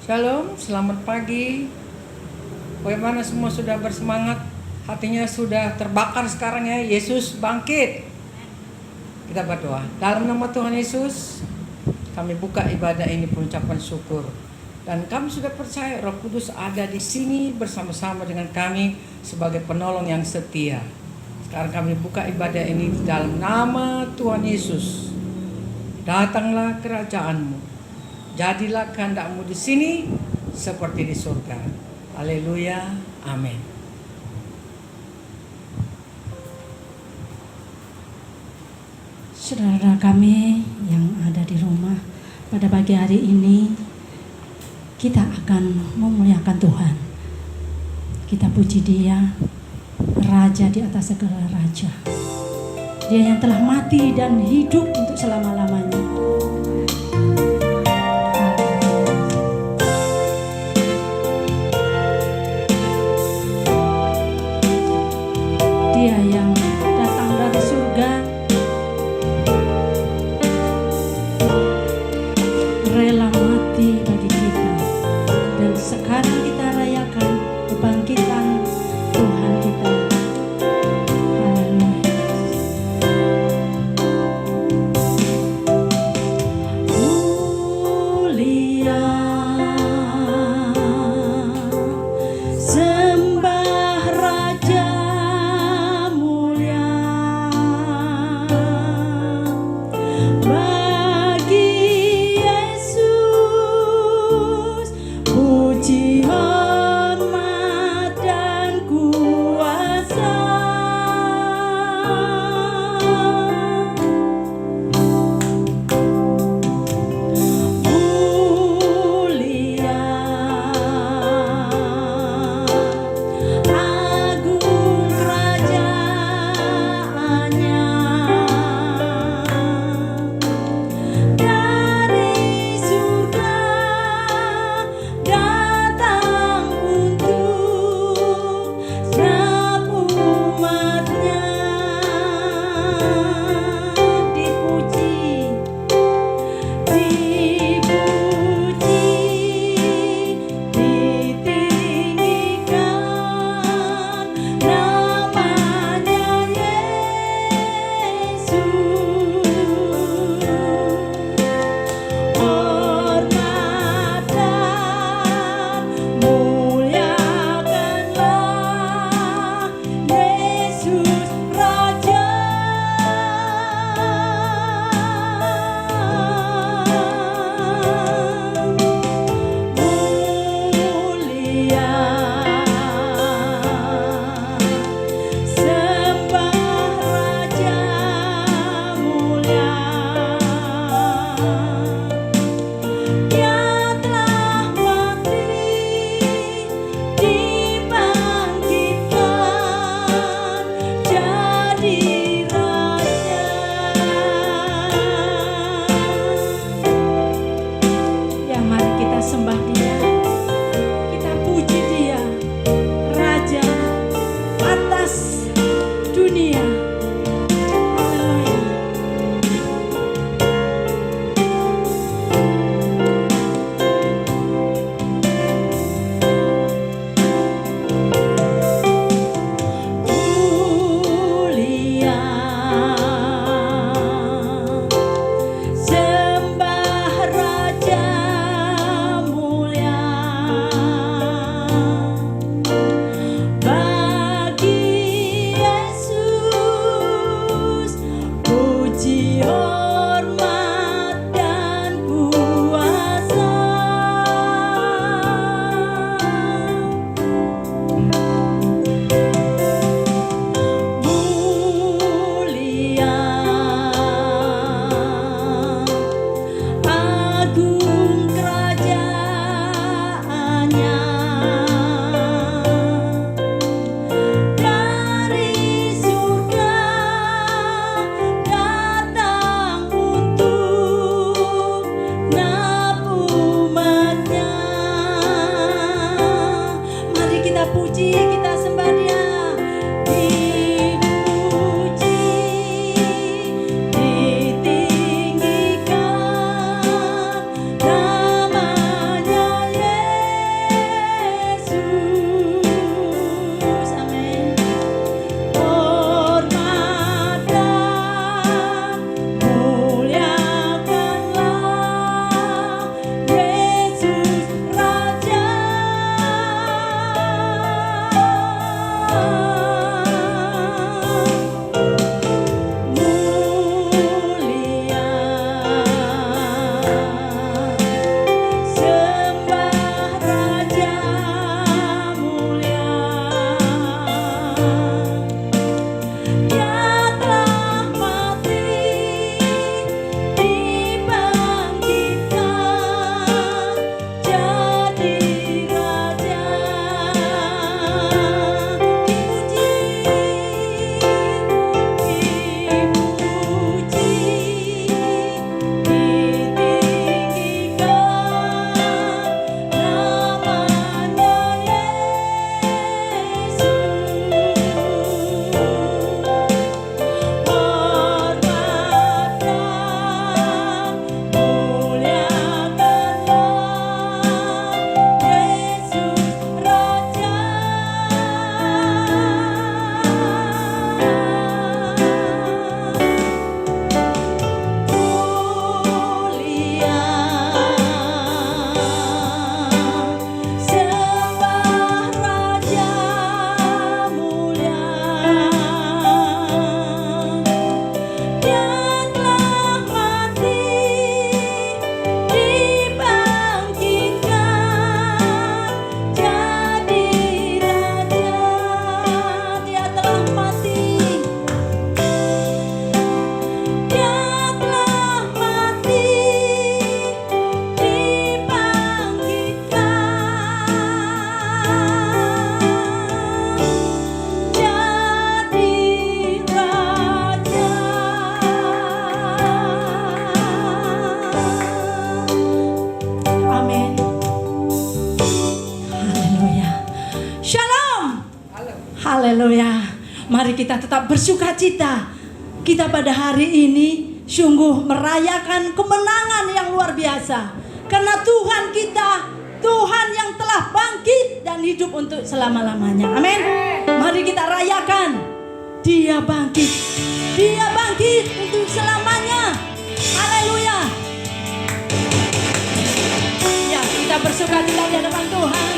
Shalom, selamat pagi. Bagaimana semua sudah bersemangat? Hatinya sudah terbakar sekarang ya. Yesus bangkit. Kita berdoa. Dalam nama Tuhan Yesus, kami buka ibadah ini pengucapan syukur. Dan kami sudah percaya Roh Kudus ada di sini bersama-sama dengan kami sebagai penolong yang setia. Sekarang kami buka ibadah ini dalam nama Tuhan Yesus. Datanglah kerajaan-Mu. Jadilah kehendak-Mu di sini seperti di surga. Haleluya. Amin. Saudara kami yang ada di rumah, pada pagi hari ini kita akan memuliakan Tuhan. Kita puji Dia, Raja di atas segala raja. Dia yang telah mati dan hidup untuk selama-lamanya. Dia yang datang dari surga, rela mati bagi kita, dan sekarang kita rayakan kebangkitan Tuhan kita. Haleluya. Mulia, sembah Raja mulia, bagi Yesus puji hormat dan kuasa. Mulia, agung kerajaannya, dari surga datang untuk setiap umatnya. Dipuji, ditinggikan namanya Yesus. Hormat dan muliakanlah Yesus Raja. Mulia, sembah Raja mulia. Dia telah mati, dibangkitkan jadi Raja. Ya, mari kita sembah Dia, kita puji Dia, Raja atas dunia. Haleluya. Mulia, sembah Raja mulia, Haleluya. Mari kita tetap bersukacita. Kita pada hari ini sungguh merayakan kemenangan yang luar biasa. Karena Tuhan kita, Tuhan yang telah bangkit dan hidup untuk selama-lamanya. Amin. Mari kita rayakan. Dia bangkit. Dia bangkit untuk selamanya. Haleluya. Ya, kita bersukacita di hadapan Tuhan.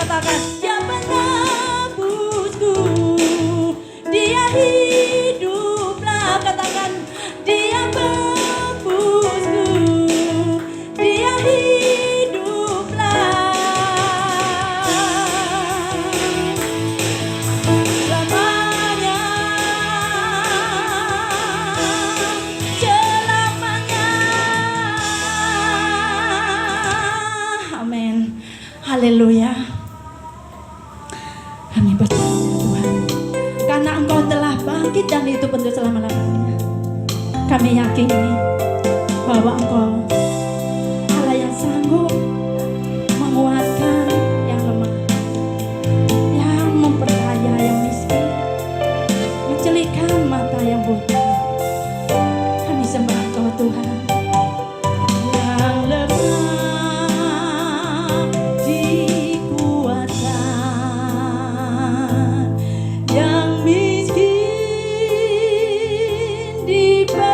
katakan, Dia penebusku, Dia hiduplah. Katakan, Dia penebusku, Dia hiduplah. Selamanya, selamanya. Amin. Haleluya. Kami percaya Tuhan, karena Engkau telah bangkit dan hidup untuk selama-lamanya. Kami yakini bahwa Engkau Allah yang sanggup menguatkan yang lemah, yang memperkaya yang miskin, mencelikkan mata yang buta. Kami sembah Engkau Tuhan. Yang lemah dikuatkan, yang miskin diberdaya.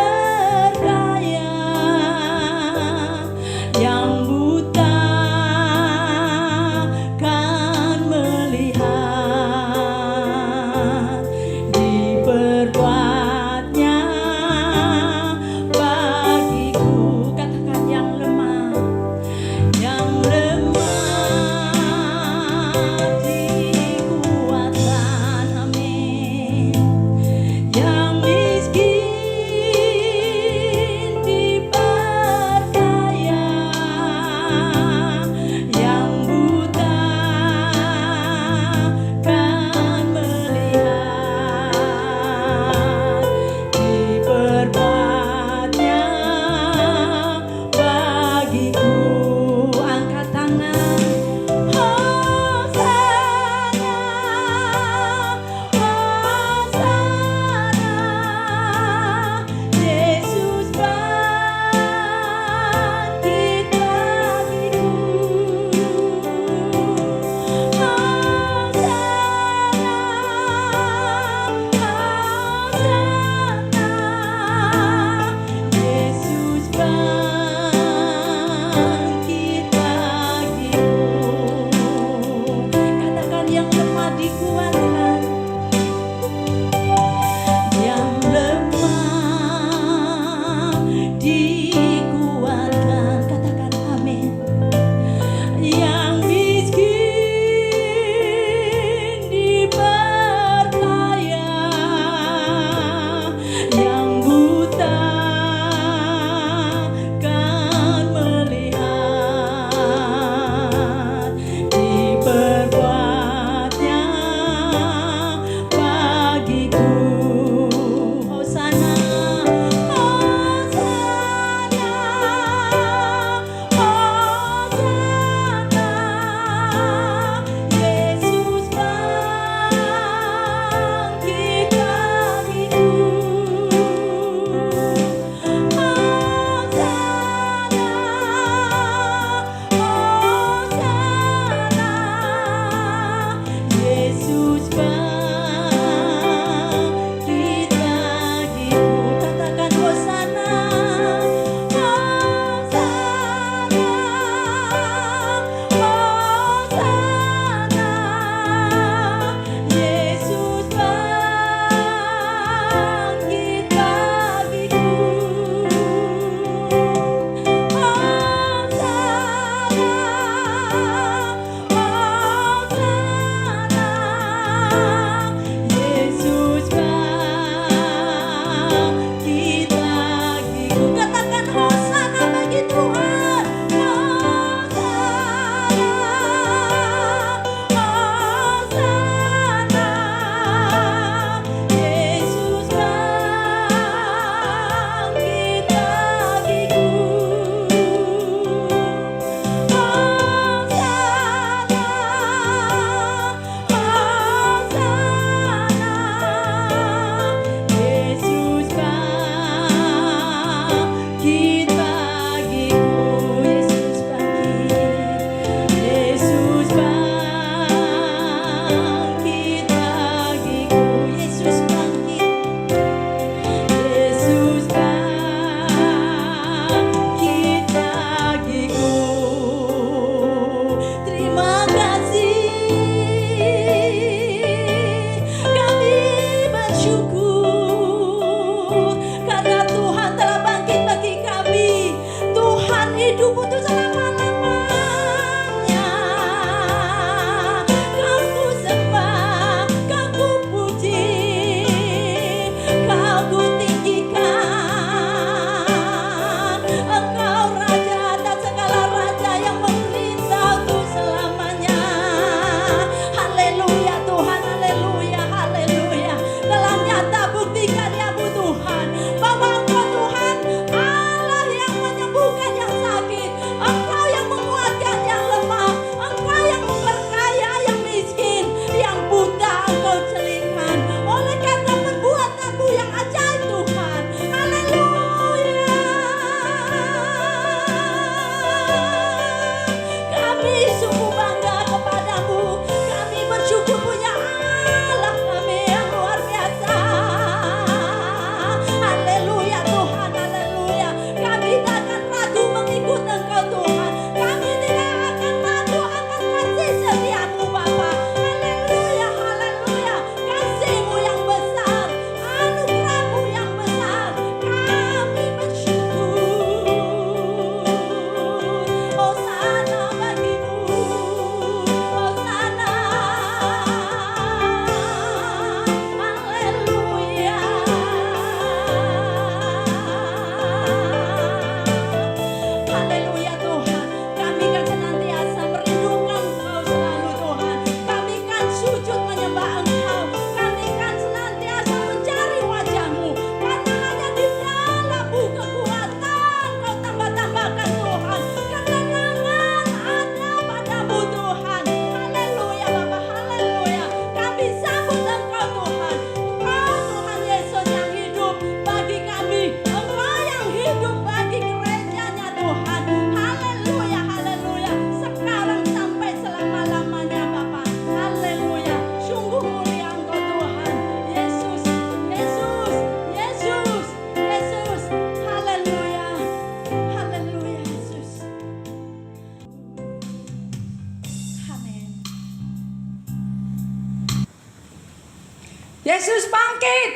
Yesus bangkit.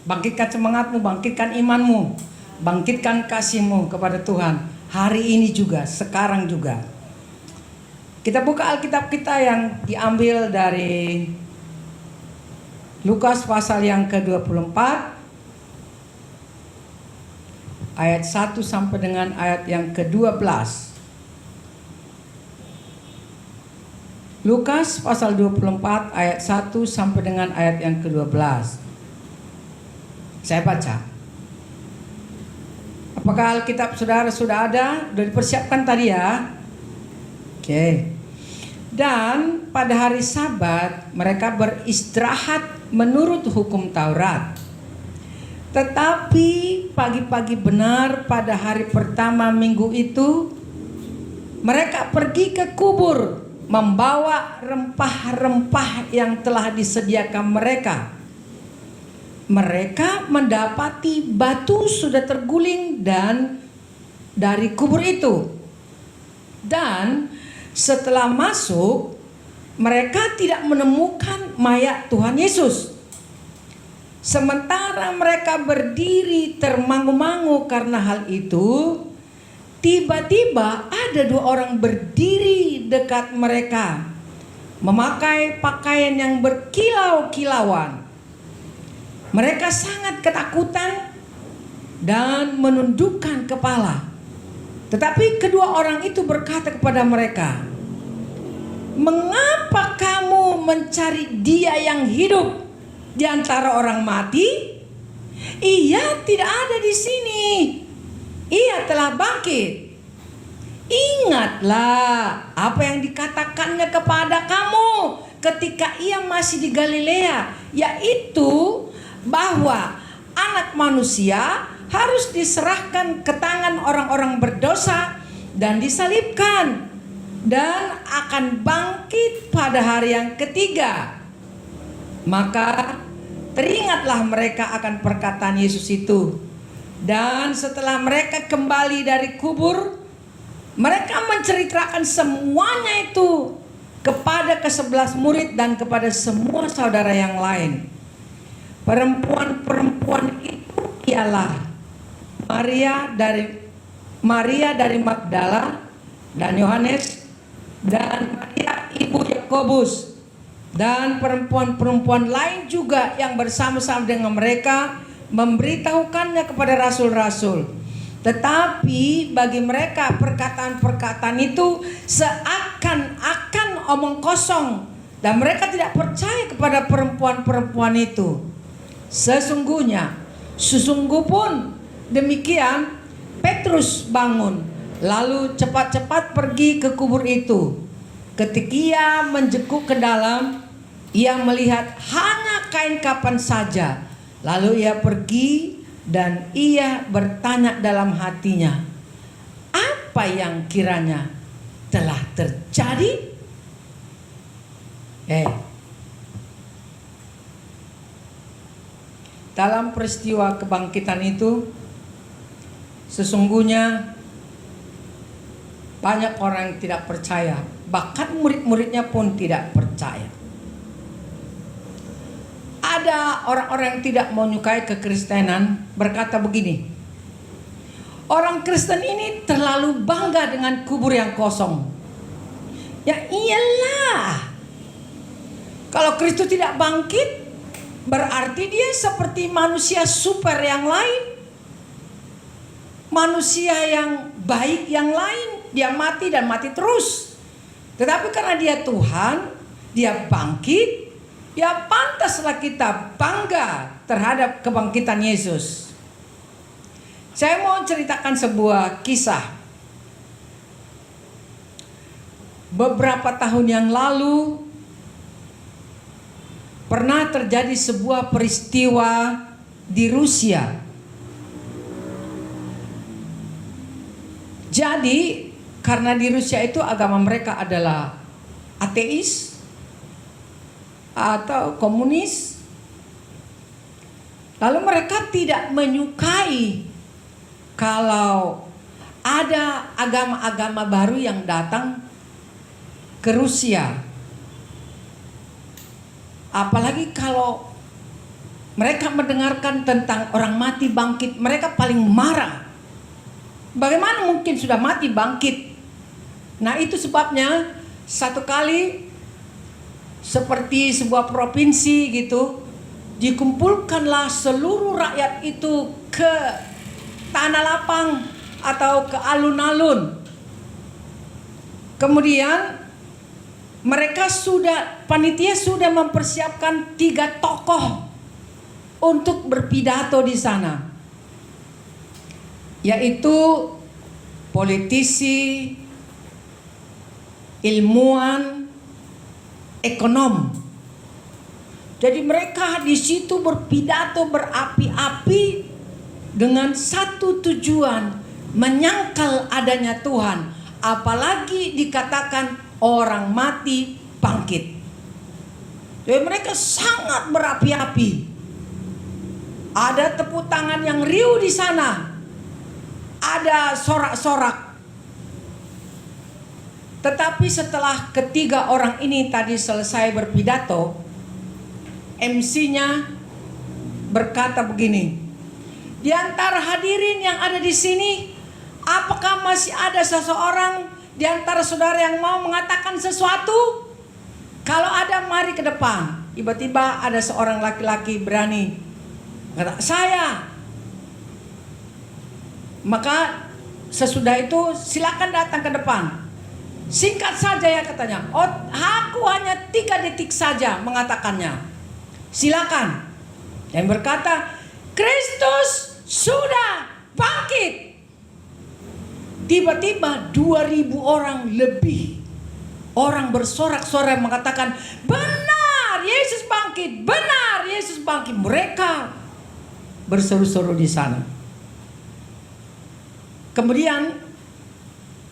Bangkitkan semangatmu, bangkitkan imanmu, bangkitkan kasihmu kepada Tuhan. Hari ini juga, sekarang juga. Kita buka Alkitab kita yang diambil dari Lukas pasal yang ke-24 ayat 1 sampai dengan ayat yang ke-12. Lukas pasal 24 ayat 1 sampai dengan ayat yang ke-12. Saya baca. Apakah Alkitab saudara sudah ada? Sudah dipersiapkan tadi ya? Oke. Dan pada hari Sabat mereka beristirahat menurut hukum Taurat. Tetapi pagi-pagi benar pada hari pertama minggu itu, mereka pergi ke kubur membawa rempah-rempah yang telah disediakan mereka. Mereka mendapati batu sudah terguling dan dari kubur itu. Dan setelah masuk, mereka tidak menemukan mayat Tuhan Yesus. Sementara mereka berdiri termangu-mangu karena hal itu, tiba-tiba ada 2 orang berdiri dekat mereka, memakai pakaian yang berkilau-kilauan. Mereka sangat ketakutan dan menundukkan kepala. Tetapi kedua orang itu berkata kepada mereka, "Mengapa kamu mencari Dia yang hidup di antara orang mati? Ia tidak ada di sini. Ia telah bangkit. Ingatlah apa yang dikatakannya kepada kamu ketika ia masih di Galilea, yaitu bahwa Anak Manusia harus diserahkan ke tangan orang-orang berdosa dan disalibkan dan akan bangkit pada hari yang ketiga." Maka teringatlah mereka akan perkataan Yesus itu. Dan setelah mereka kembali dari kubur, mereka menceritakan semuanya itu kepada ke-11 murid dan kepada semua saudara yang lain. Perempuan-perempuan itu ialah Maria dari Magdala dan Yohanes, dan Maria ibu Yakobus, dan perempuan-perempuan lain juga yang bersama-sama dengan mereka memberitahukannya kepada rasul-rasul. Tetapi bagi mereka perkataan-perkataan itu seakan-akan omong kosong, dan mereka tidak percaya kepada perempuan-perempuan itu. Sesungguh pun demikian, Petrus bangun lalu cepat-cepat pergi ke kubur itu. Ketika ia menjekuk ke dalam, ia melihat hanya kain kapan saja. Lalu ia pergi dan ia bertanya dalam hatinya, apa yang kiranya telah terjadi? Dalam peristiwa kebangkitan itu, sesungguhnya banyak orang yang tidak percaya. Bahkan murid-muridnya pun tidak percaya. Ada orang-orang yang tidak menyukai kekristenan berkata begini, orang Kristen ini terlalu bangga dengan kubur yang kosong. Ya iyalah, kalau Kristus tidak bangkit, berarti dia seperti manusia super yang lain, manusia yang baik yang lain. Dia mati dan mati terus. Tetapi karena dia Tuhan, dia bangkit, ya pantaslah kita bangga terhadap kebangkitan Yesus. Saya mau ceritakan sebuah kisah. Beberapa tahun yang lalu pernah terjadi sebuah peristiwa di Rusia. Jadi karena di Rusia itu agama mereka adalah ateis atau komunis, lalu mereka tidak menyukai kalau ada agama-agama baru yang datang ke Rusia. Apalagi kalau mereka mendengarkan tentang orang mati bangkit, mereka paling marah. Bagaimana mungkin sudah mati bangkit? Nah, itu sebabnya satu kali seperti sebuah provinsi gitu, dikumpulkanlah seluruh rakyat itu ke tanah lapang atau ke alun-alun. Kemudian panitia sudah mempersiapkan 3 tokoh untuk berpidato di sana, yaitu politisi, ilmuwan, ekonom. Jadi mereka di situ berpidato berapi-api dengan satu tujuan, menyangkal adanya Tuhan, apalagi dikatakan orang mati bangkit. Jadi mereka sangat berapi-api. Ada tepuk tangan yang riuh di sana, ada sorak-sorak. Tetapi setelah ketiga orang ini tadi selesai berpidato, MC-nya berkata begini, di antara hadirin yang ada di sini, apakah masih ada seseorang di antara saudara yang mau mengatakan sesuatu? Kalau ada, mari ke depan. Tiba-tiba ada seorang laki-laki berani kata, saya. Maka sesudah itu silakan datang ke depan. Singkat saja ya katanya. Oh, aku hanya 3 detik saja mengatakannya. Silakan. Dan berkata, Kristus sudah bangkit. Tiba-tiba 2.000 orang lebih orang bersorak-sorai mengatakan, benar Yesus bangkit, benar Yesus bangkit. Mereka berseru-seru di sana. Kemudian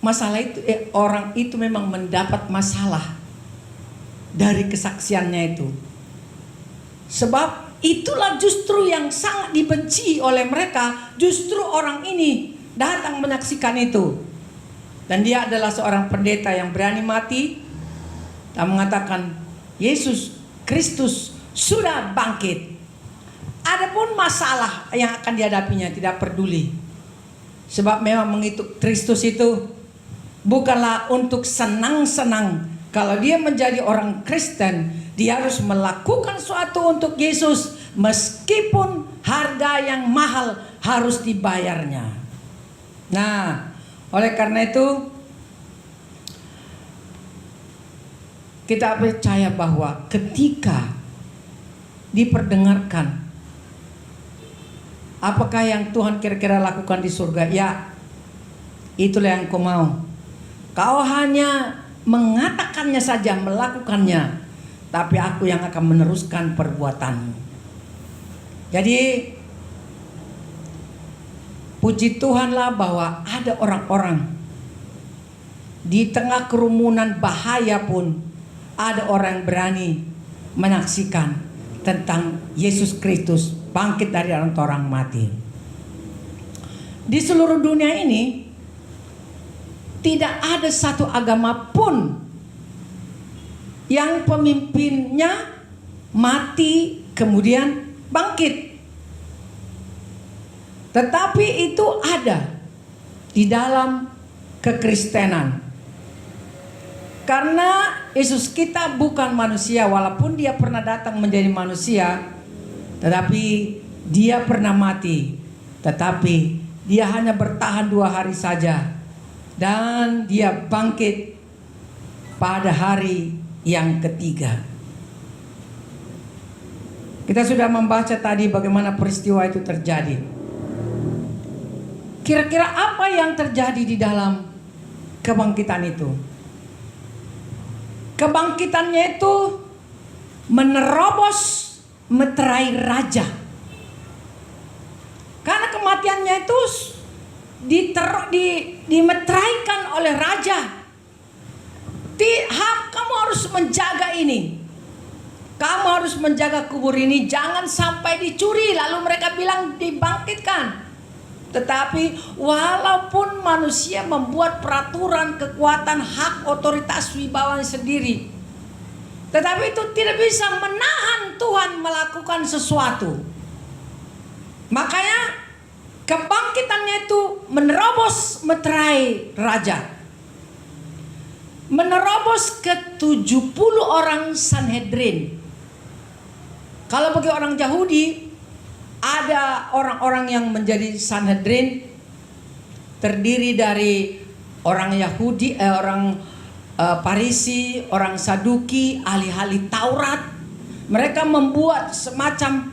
masalah itu, orang itu memang mendapat masalah dari kesaksiannya itu. Sebab itulah justru yang sangat dibenci oleh mereka. Justru orang ini datang menyaksikan itu. Dan dia adalah seorang pendeta yang berani mati dan mengatakan Yesus Kristus sudah bangkit. Adapun masalah yang akan dihadapinya tidak peduli. Sebab memang mengikut Kristus itu bukanlah untuk senang-senang. Kalau dia menjadi orang Kristen, dia harus melakukan sesuatu untuk Yesus, meskipun harga yang mahal harus dibayarnya. Nah, oleh karena itu kita percaya bahwa ketika diperdengarkan apakah yang Tuhan kira-kira lakukan di surga, ya itulah yang kau mau. Kau hanya mengatakannya saja, melakukannya, tapi aku yang akan meneruskan perbuatanmu. Jadi puji Tuhanlah bahwa ada orang-orang di tengah kerumunan bahaya pun ada orang yang berani menyaksikan tentang Yesus Kristus bangkit dari antara orang mati. Di seluruh dunia ini tidak ada satu agama pun yang pemimpinnya mati kemudian bangkit. Tetapi itu ada di dalam kekristenan. Karena Yesus kita bukan manusia, walaupun dia pernah datang menjadi manusia, tetapi dia pernah mati. Tetapi dia hanya bertahan 2 hari saja, dan dia bangkit pada hari yang ketiga. Kita sudah membaca tadi bagaimana peristiwa itu terjadi. Kira-kira apa yang terjadi di dalam kebangkitan itu? Kebangkitannya itu menerobos meterai raja. Karena kematiannya itu dimeteraikan oleh raja. Kamu harus menjaga ini. Kamu harus menjaga kubur ini, jangan sampai dicuri. Lalu mereka bilang dibangkitkan. Tetapi walaupun manusia membuat peraturan, kekuatan, hak, otoritas wibawanya sendiri, tetapi itu tidak bisa menahan Tuhan melakukan sesuatu. Makanya kebangkitannya itu menerobos meterai raja. Menerobos ke 70 orang Sanhedrin. Kalau bagi orang Yahudi, ada orang-orang yang menjadi Sanhedrin, terdiri dari orang Yahudi, orang Farisi, orang Saduki, ahli-ahli Taurat. Mereka membuat semacam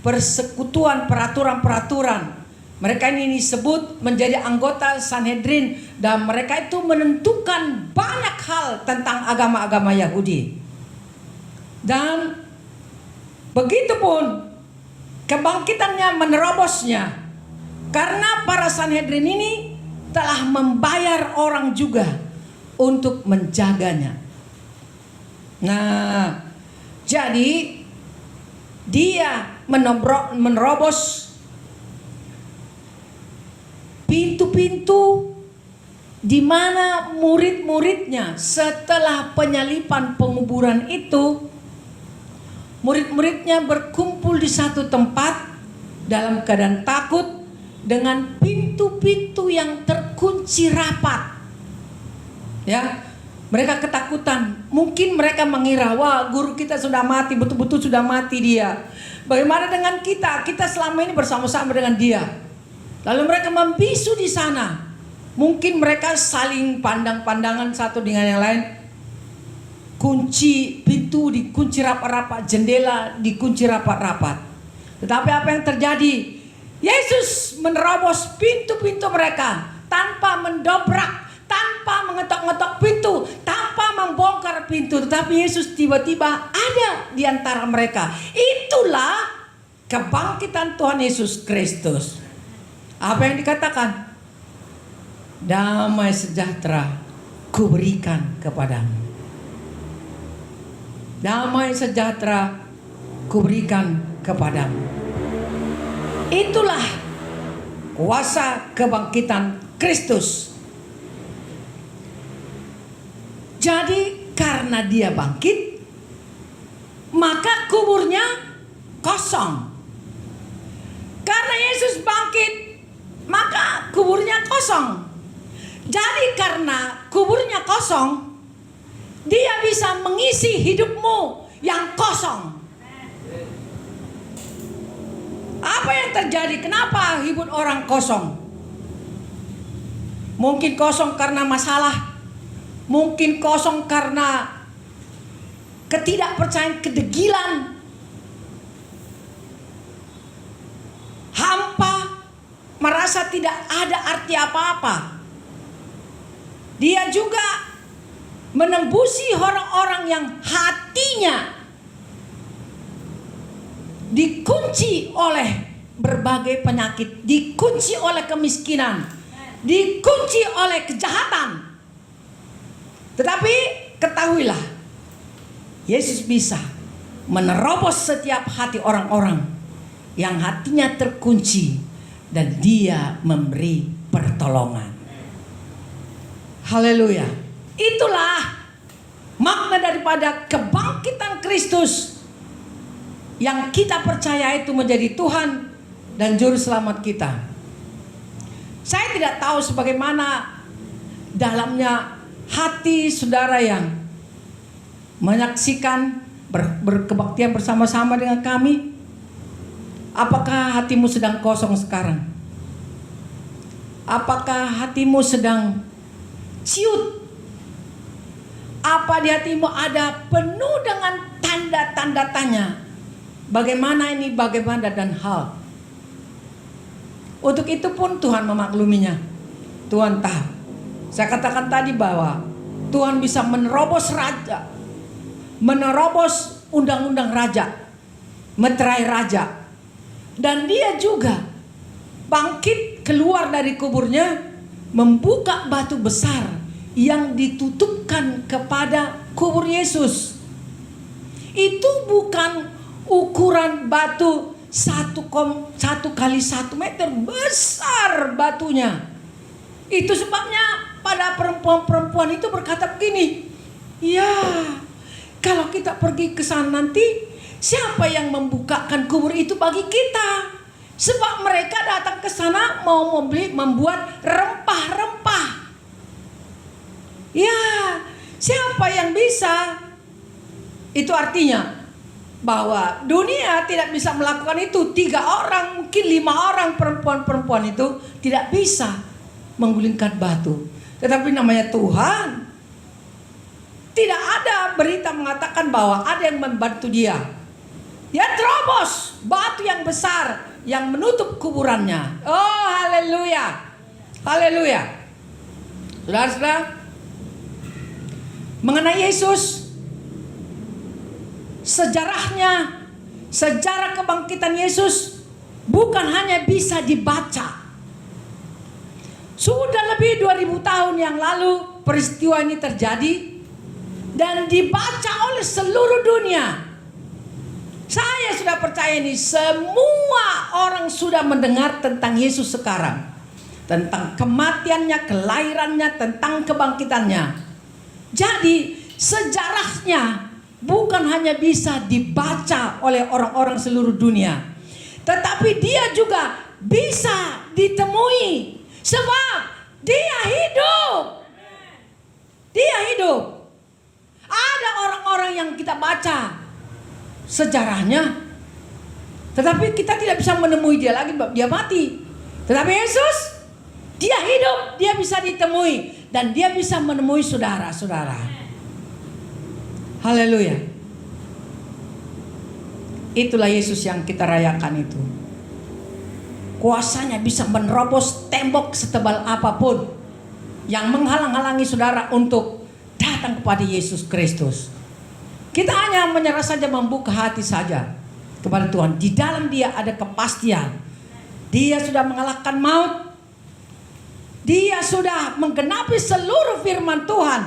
persekutuan, peraturan-peraturan. Mereka ini disebut menjadi anggota Sanhedrin, dan mereka itu menentukan banyak hal tentang agama-agama Yahudi. Dan begitupun kebangkitannya menerobosnya, karena para Sanhedrin ini telah membayar orang juga untuk menjaganya. Nah, jadi dia menerobos pintu-pintu di mana murid-muridnya setelah penyalipan penguburan itu, murid-muridnya berkumpul di satu tempat dalam keadaan takut dengan pintu-pintu yang terkunci rapat. Ya, mereka ketakutan. Mungkin mereka mengira, wah, guru kita sudah mati, betul-betul sudah mati dia. Bagaimana dengan kita? Kita selama ini bersama-sama dengan dia. Lalu mereka membisu di sana. Mungkin mereka saling pandang-pandangan satu dengan yang lain. Kunci pintu dikunci rapat-rapat, jendela dikunci rapat-rapat. Tetapi apa yang terjadi? Yesus menerobos pintu-pintu mereka tanpa mendobrak, tanpa mengetok-ngetok pintu, tanpa membongkar pintu. Tetapi Yesus tiba-tiba ada di antara mereka. Itulah kebangkitan Tuhan Yesus Kristus. Apa yang dikatakan? Damai sejahtera kuberikan kepadamu. Damai sejahtera kuberikan kepadamu. Itulah kuasa kebangkitan Kristus. Jadi karena dia bangkit, maka kuburnya kosong. Karena Yesus bangkit, maka kuburnya kosong. Jadi karena kuburnya kosong, dia bisa mengisi hidupmu yang kosong. Apa yang terjadi? Kenapa hidup orang kosong? Mungkin kosong karena masalah, mungkin kosong karena ketidakpercayaan, kedegilan, hampa, merasa tidak ada arti apa-apa. Dia juga menembusi orang-orang yang hatinya dikunci oleh berbagai penyakit, dikunci oleh kemiskinan, dikunci oleh kejahatan. Tetapi ketahuilah, Yesus bisa menerobos setiap hati orang-orang yang hatinya terkunci, dan dia memberi pertolongan. Haleluya. Itulah makna daripada kebangkitan Kristus yang kita percaya itu menjadi Tuhan dan Juru Selamat kita. Saya tidak tahu sebagaimana dalamnya hati saudara yang menyaksikan berkebaktian bersama-sama dengan kami. Apakah hatimu sedang kosong sekarang? Apakah hatimu sedang ciut? Apa di hatimu ada penuh dengan tanda-tanda tanya? Bagaimana ini, bagaimana dan hal? Untuk itu pun Tuhan memakluminya. Tuhan tahu. Saya katakan tadi bahwa Tuhan bisa menerobos raja, menerobos undang-undang raja, meterai raja. Dan dia juga bangkit keluar dari kuburnya, membuka batu besar yang ditutupkan kepada kubur Yesus. Itu bukan ukuran batu 1 kali 1 meter, besar batunya. Itu sebabnya pada perempuan-perempuan itu berkata begini, ya, kalau kita pergi ke sana nanti, siapa yang membukakan kubur itu bagi kita? Sebab mereka datang ke sana mau membuat rempah-rempah. Ya, siapa yang bisa? Itu artinya bahwa dunia tidak bisa melakukan itu. 3 orang, mungkin 5 orang perempuan-perempuan itu tidak bisa menggulingkan batu. Tetapi namanya Tuhan, tidak ada berita mengatakan bahwa ada yang membantu dia. Dia terobos batu yang besar yang menutup kuburannya. Oh, haleluya. Haleluya. Saudara-saudara, mengenai Yesus, sejarahnya, sejarah kebangkitan Yesus bukan hanya bisa dibaca. Sudah lebih 2000 tahun yang lalu peristiwa ini terjadi dan dibaca oleh seluruh dunia. Saya sudah percaya ini, semua orang sudah mendengar tentang Yesus sekarang, tentang kematiannya, kelahirannya, tentang kebangkitannya. Jadi sejarahnya bukan hanya bisa dibaca oleh orang-orang seluruh dunia, tetapi dia juga bisa ditemui. Sebab dia hidup. Dia hidup. Ada orang-orang yang kita baca sejarahnya, tetapi kita tidak bisa menemui dia lagi, dia mati. Tetapi Yesus, dia hidup, dia bisa ditemui, dan dia bisa menemui saudara-saudara. Haleluya. Itulah Yesus yang kita rayakan itu. Kuasanya bisa menerobos tembok setebal apapun yang menghalang-halangi saudara untuk datang kepada Yesus Kristus. Kita hanya menyerah saja, membuka hati saja kepada Tuhan. Di dalam dia ada kepastian. Dia sudah mengalahkan maut. Dia sudah menggenapi seluruh firman Tuhan.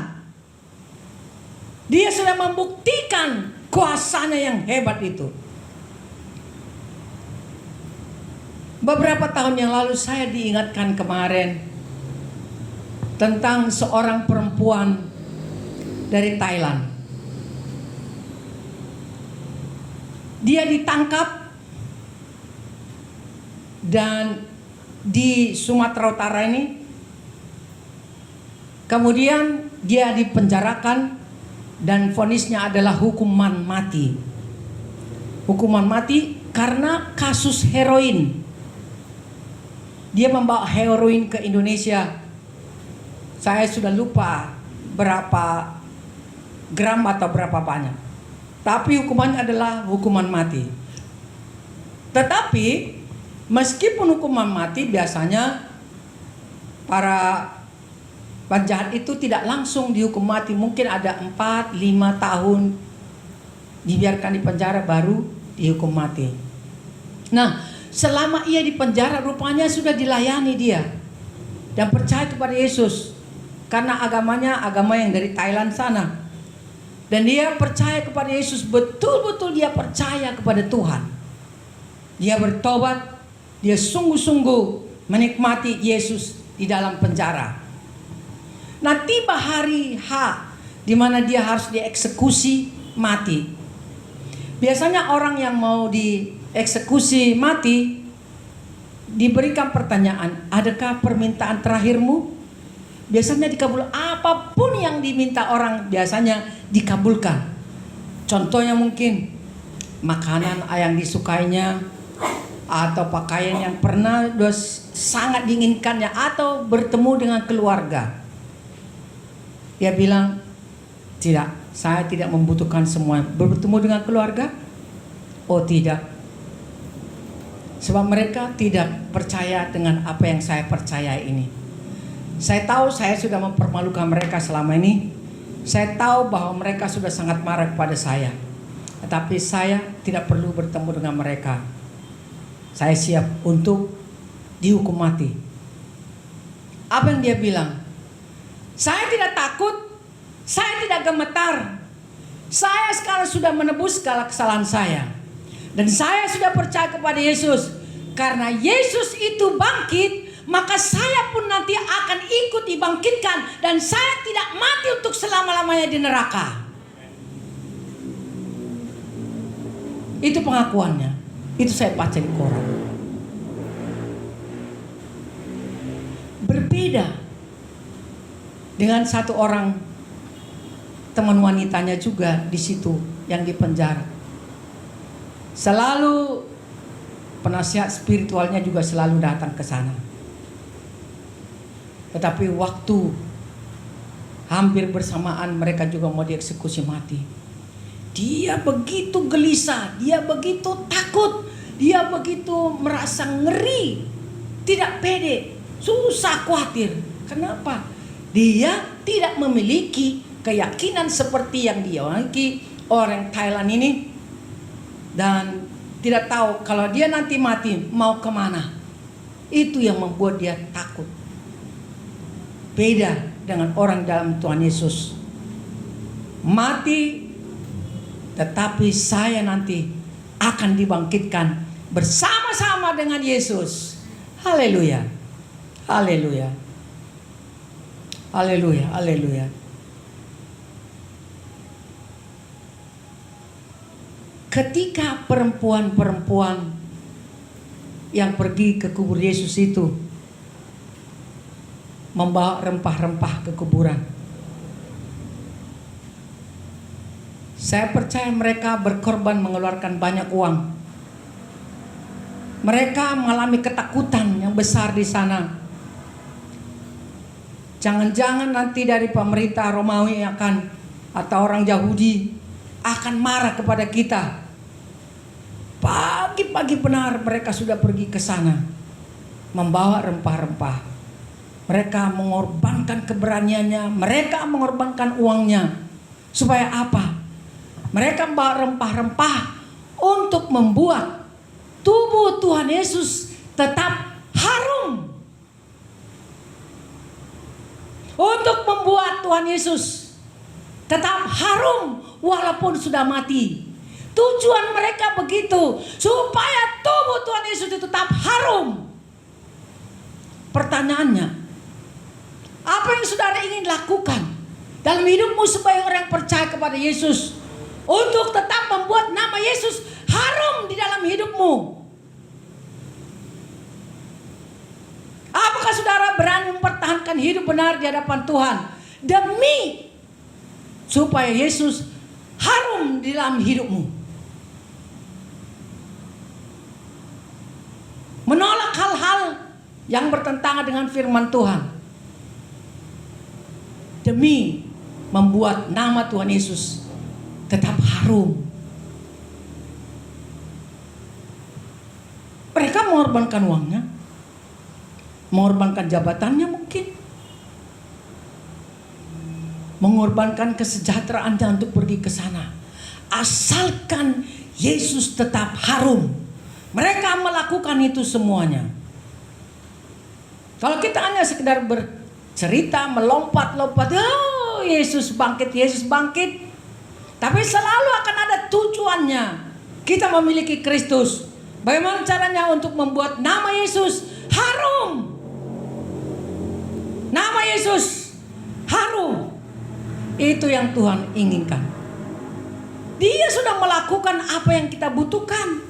Dia sudah membuktikan kuasanya yang hebat itu. Beberapa tahun yang lalu saya diingatkan kemarin tentang seorang perempuan dari Thailand. Dia ditangkap dan di Sumatera Utara ini, kemudian dia dipenjarakan dan vonisnya adalah hukuman mati. Hukuman mati karena kasus heroin. Dia membawa heroin ke Indonesia. Saya sudah lupa berapa gram atau berapa banyak. Tapi hukumannya adalah hukuman mati. Tetapi meskipun hukuman mati, biasanya para penjahat itu tidak langsung dihukum mati. Mungkin ada 4-5 tahun dibiarkan di penjara baru dihukum mati. Nah, selama ia di penjara rupanya sudah dilayani dia dan percaya kepada Yesus karena agamanya agama yang dari Thailand sana. Dan dia percaya kepada Yesus, betul-betul dia percaya kepada Tuhan. Dia bertobat, dia sungguh-sungguh menikmati Yesus di dalam penjara. Nah, tiba hari H di mana dia harus dieksekusi mati. Biasanya orang yang mau dieksekusi mati diberikan pertanyaan, adakah permintaan terakhirmu? Biasanya dikabul, apapun yang diminta orang biasanya dikabulkan. Contohnya mungkin makanan yang disukainya, atau pakaian yang pernah sangat diinginkannya, atau bertemu dengan keluarga. Dia bilang, tidak, saya tidak membutuhkan semua. Bertemu dengan keluarga? Oh tidak. Sebab mereka tidak percaya dengan apa yang saya percaya ini. Saya tahu saya sudah mempermalukan mereka selama ini. Saya tahu bahwa mereka sudah sangat marah kepada saya. Tetapi saya tidak perlu bertemu dengan mereka. Saya siap untuk dihukum mati. Apa yang dia bilang? Saya tidak takut. Saya tidak gemetar. Saya sekarang sudah menebus segala kesalahan saya. Dan saya sudah percaya kepada Yesus. Karena Yesus itu bangkit, maka saya pun nanti akan ikut dibangkitkan. Dan saya tidak mati untuk selama-lamanya di neraka. Itu pengakuannya. Itu saya baca di koran. Berbeda dengan satu orang teman wanitanya juga di situ yang di penjara. Selalu penasihat spiritualnya juga selalu datang ke sana. Tetapi waktu hampir bersamaan mereka juga mau dieksekusi mati, dia begitu gelisah, dia begitu takut, dia begitu merasa ngeri, tidak pede, susah, khawatir. Kenapa? Dia tidak memiliki keyakinan seperti yang dia miliki orang Thailand ini, dan tidak tahu kalau dia nanti mati mau kemana. Itu yang membuat dia takut. Beda dengan orang dalam Tuhan Yesus. Mati, tetapi saya nanti akan dibangkitkan bersama-sama dengan Yesus. Haleluya. Haleluya. Haleluya. Haleluya. Ketika perempuan-perempuan yang pergi ke kubur Yesus itu membawa rempah-rempah ke kuburan, saya percaya mereka berkorban mengeluarkan banyak uang. Mereka mengalami ketakutan yang besar di sana. Jangan-jangan nanti dari pemerintah Romawi atau orang Yahudi akan marah kepada kita. Pagi-pagi benar mereka sudah pergi ke sana membawa rempah-rempah. Mereka mengorbankan keberaniannya, mereka mengorbankan uangnya. Supaya apa? Mereka membawa rempah-rempah untuk membuat tubuh Tuhan Yesus tetap harum. Untuk membuat Tuhan Yesus tetap harum walaupun sudah mati. Tujuan mereka begitu, supaya tubuh Tuhan Yesus itu tetap harum. Pertanyaannya, apa yang saudara ingin lakukan dalam hidupmu sebagai orang percaya kepada Yesus untuk tetap membuat nama Yesus harum di dalam hidupmu? Apakah saudara berani mempertahankan hidup benar di hadapan Tuhan demi supaya Yesus harum di dalam hidupmu? Menolak hal-hal yang bertentangan dengan firman Tuhan demi membuat nama Tuhan Yesus tetap harum. Mereka mengorbankan uangnya, mengorbankan jabatannya mungkin, mengorbankan kesejahteraannya untuk pergi ke sana. Asalkan Yesus tetap harum, mereka melakukan itu semuanya. Kalau kita hanya sekedar bercerita, melompat-lompat, oh Yesus bangkit, Yesus bangkit, tapi selalu akan ada tujuannya. Kita memiliki Kristus. Bagaimana caranya untuk membuat nama Yesus harum? Nama Yesus harum. Itu yang Tuhan inginkan. Dia sudah melakukan apa yang kita butuhkan.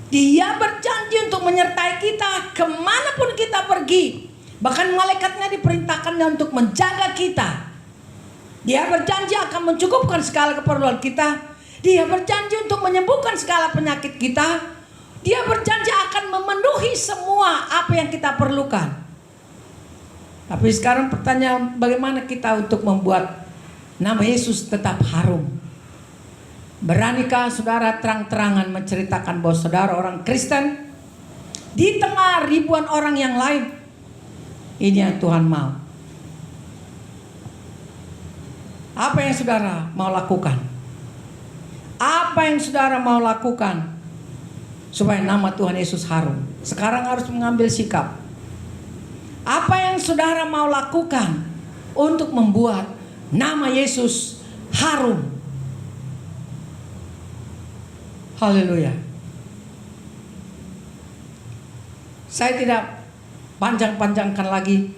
Dia berjanji untuk menyertai kita kemanapun kita pergi. Bahkan malaikatnya diperintahkannya untuk menjaga kita. Dia berjanji akan mencukupkan segala keperluan kita. Dia berjanji untuk menyembuhkan segala penyakit kita. Dia berjanji akan memenuhi semua apa yang kita perlukan. Tapi sekarang pertanyaan, bagaimana kita untuk membuat nama Yesus tetap harum? Beranikah saudara terang-terangan menceritakan bahwa saudara orang Kristen di tengah ribuan orang yang lain? Ini yang Tuhan mau. Apa yang saudara mau lakukan? Apa yang saudara mau lakukan supaya nama Tuhan Yesus harum? Sekarang harus mengambil sikap. Apa yang saudara mau lakukan untuk membuat nama Yesus harum? Haleluya. Saya tidak panjang-panjangkan lagi,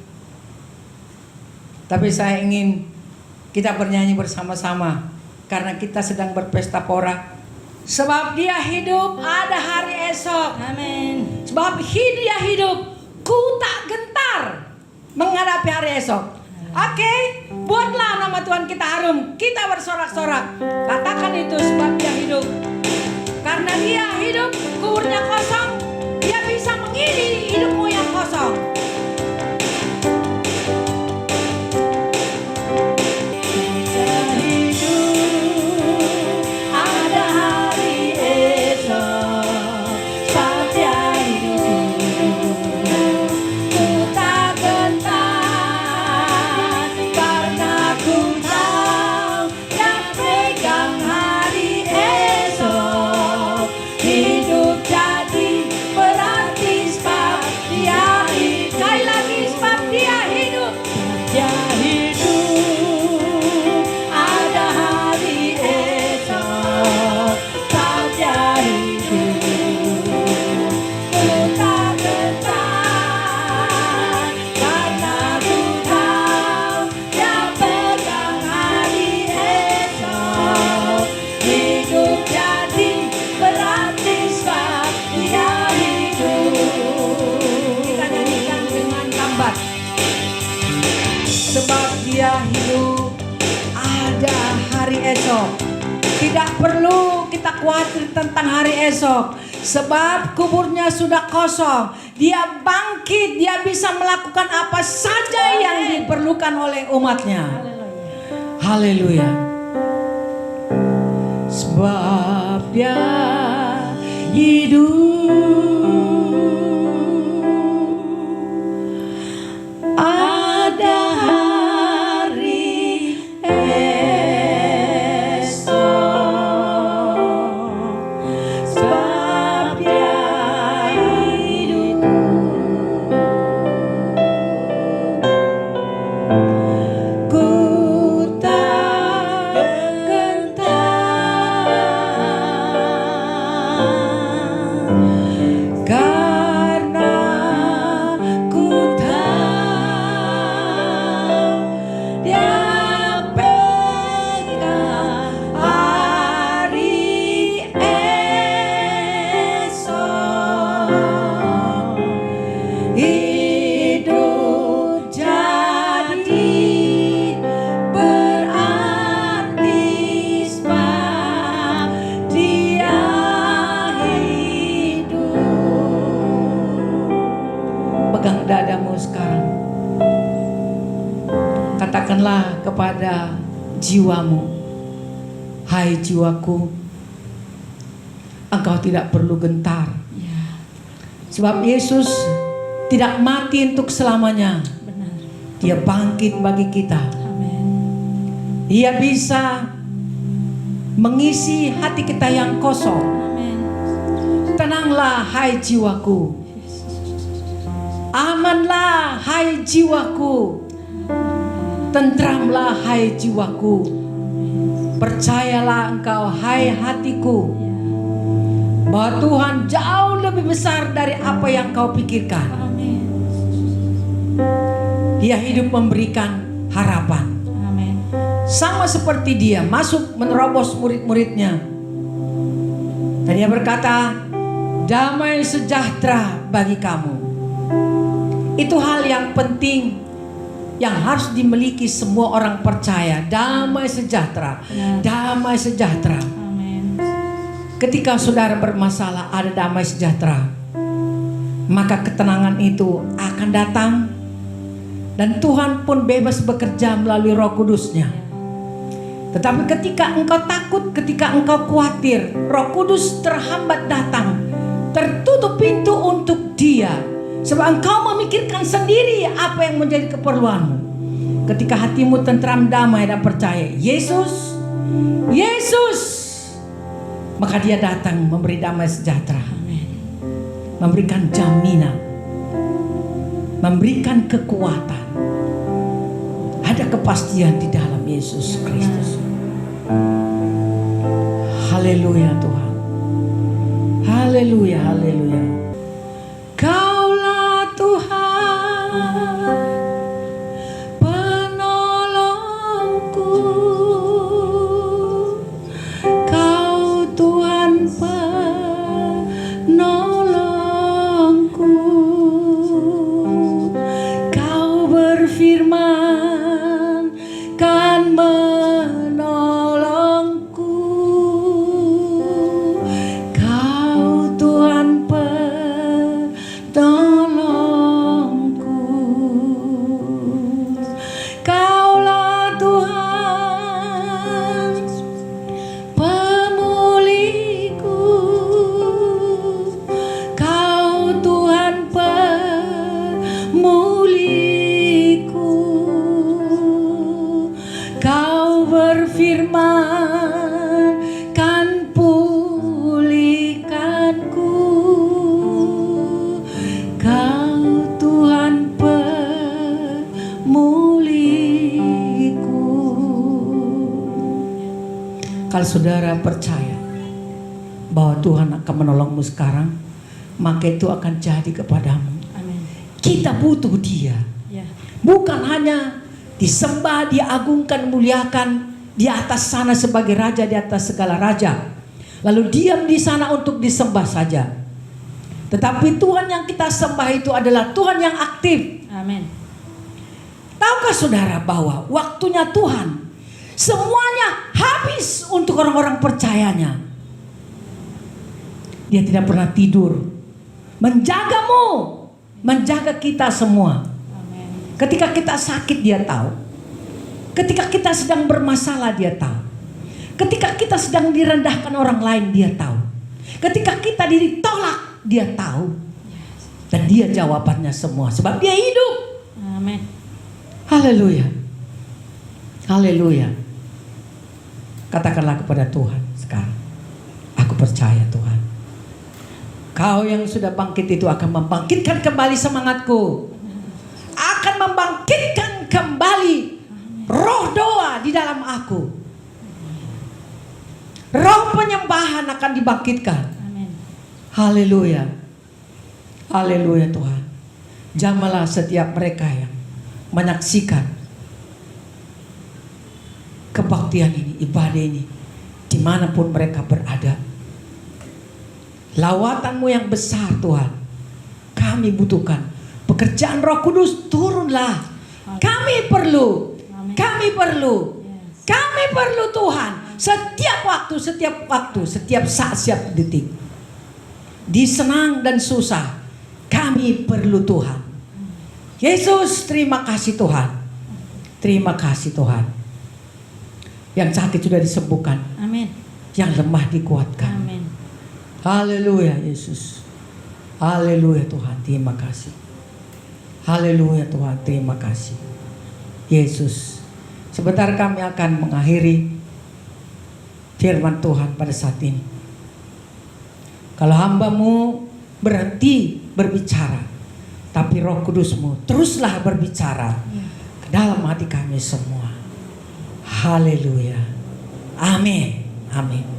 tapi saya ingin kita bernyanyi bersama-sama karena kita sedang berpesta pora. Sebab dia hidup, ada hari esok. Amin. Sebab dia hidup, ku tak gentar menghadapi hari esok. Oke, buatlah nama Tuhan kita harum. Kita bersorak-sorak. Katakan itu, sebab dia hidup. Karena dia hidup, kuburnya kosong. Dia bisa mengisi hidupmu yang kosong. Tidak perlu kita khawatir tentang hari esok. Sebab kuburnya sudah kosong. Dia bangkit. Dia bisa melakukan apa saja yang diperlukan oleh umatnya. Haleluya. Sebab dia hidup. Ada hari katakanlah kepada jiwamu, hai jiwaku, engkau tidak perlu gentar. Sebab Yesus tidak mati untuk selamanya. Benar. Dia bangkit bagi kita. Amin. Dia bisa mengisi hati kita yang kosong. Amin. Tenanglah hai jiwaku. Amanlah hai jiwaku. Tentramlah hai jiwaku. Percayalah engkau hai hatiku, bahwa Tuhan jauh lebih besar dari apa yang kau pikirkan. Amin. Dia hidup memberikan harapan. Amin. Sama seperti dia masuk menerobos murid-muridnya. Dan dia berkata, damai sejahtera bagi kamu. Itu hal yang penting yang harus dimiliki semua orang percaya. Damai sejahtera. Damai sejahtera. Amin. Ketika saudara bermasalah, ada damai sejahtera, maka ketenangan itu akan datang. Dan Tuhan pun bebas bekerja melalui Roh Kudus-Nya. Tetapi ketika engkau takut, ketika engkau khawatir, Roh Kudus terhambat datang. Tertutup pintu untuk Dia. Sebab engkau memikirkan sendiri apa yang menjadi keperluanmu. Ketika hatimu tentram, damai dan percaya Yesus, maka Dia datang memberi damai sejahtera. Memberikan jaminan, memberikan kekuatan. Ada kepastian di dalam Yesus Kristus. Haleluya Tuhan. Haleluya, haleluya. Kaulah Tuhan, penolongku. Kau Tuhan penolongku. Kau berfirman kan menolongku. Kau Tuhan penolongku. Kaulah Tuhan pemulihku. Kau Tuhan pemulihku. Kau berfirman kan pulihkanku. Kau Tuhan pemulihku. Kalau saudara percaya bahwa Tuhan akan menolongmu sekarang, maka itu akan jadi kepadamu. Amin. Kita butuh Dia. Ya. Bukan hanya disembah, diagungkan, muliakan di atas sana sebagai raja di atas segala raja, lalu diam di sana untuk disembah saja. Tetapi Tuhan yang kita sembah itu adalah Tuhan yang aktif. Amin. Tahukah saudara bahwa waktunya Tuhan semuanya habis untuk orang-orang percayanya. Dia tidak pernah tidur, menjagamu, menjaga kita semua. Amin. Ketika kita sakit Dia tahu. Ketika kita sedang bermasalah Dia tahu. Ketika kita sedang direndahkan orang lain Dia tahu. Ketika kita ditolak Dia tahu. Dan Dia jawabannya semua, sebab Dia hidup. Amin. Haleluya. Haleluya. Katakanlah kepada Tuhan sekarang, aku percaya Tuhan, Kau yang sudah bangkit itu akan membangkitkan kembali semangatku. Akan membangkitkan kembali roh doa di dalam aku. Roh penyembahan akan dibangkitkan. Amin. Haleluya. Haleluya Tuhan. Jamahlah setiap mereka yang menyaksikan kebaktian ini, ibadah ini, dimanapun mereka berada. Lawatan-Mu yang besar Tuhan, kami butuhkan. Pekerjaan Roh Kudus turunlah. Kami perlu. Amin. Kami perlu. Yes. Kami perlu Tuhan. Setiap waktu, setiap saat, setiap detik. Di senang dan susah, kami perlu Tuhan. Yesus, terima kasih Tuhan. Terima kasih Tuhan. Yang sakit sudah disembuhkan, Amin. yang lemah dikuatkan. Amin. Haleluya Yesus. Haleluya Tuhan, terima kasih. Haleluya Tuhan, terima kasih. Yesus, sebentar kami akan mengakhiri firman Tuhan pada saat ini. Kalau hamba-Mu berhenti berbicara, tapi Roh Kudus-Mu teruslah berbicara ke dalam hati kami semua. Haleluya. Amin. Amin.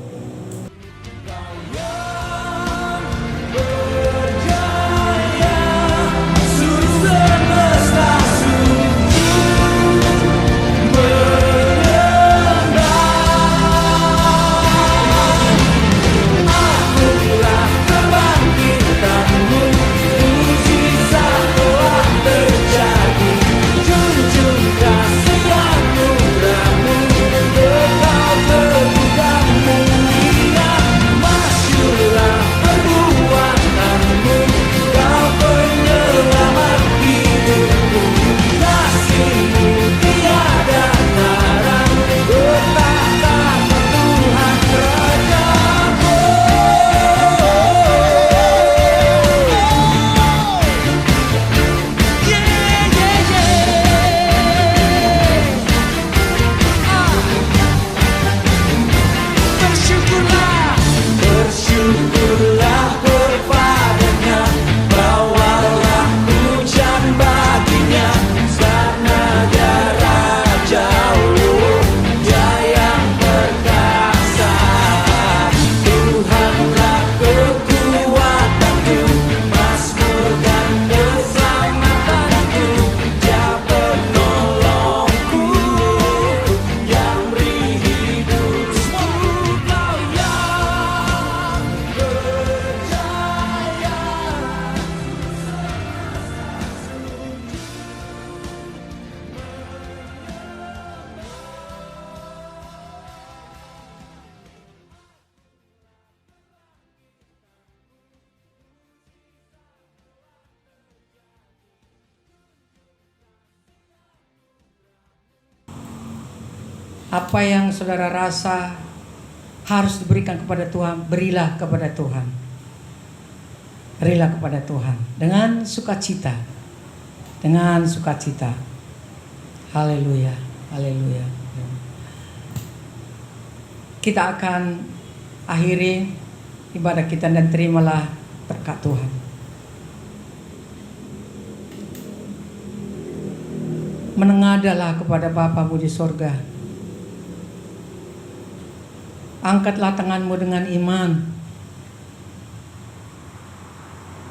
Kasih dan murah-Mu, Engkau tergugah-Mu. Apa yang saudara rasa harus diberikan kepada Tuhan, berilah kepada Tuhan. Berilah kepada Tuhan dengan sukacita. Dengan sukacita. Haleluya. Haleluya. Kita akan akhiri ibadah kita dan terimalah berkat Tuhan. Menengadalah kepada Bapamu di sorga. Angkatlah tanganmu dengan iman.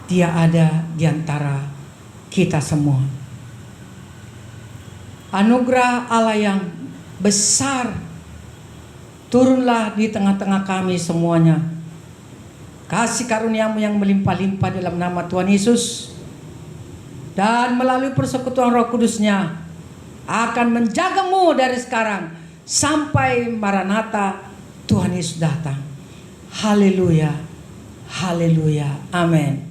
Dia ada di antara kita semua. Anugerah Allah yang besar turunlah di tengah-tengah kami semuanya. Kasih karuniamu yang melimpah-limpah dalam nama Tuhan Yesus. Dan melalui persekutuan Roh Kudus-Nya akan menjagamu dari sekarang sampai Maranatha Tuhan Yesus datang. Haleluya. Haleluya. Amin.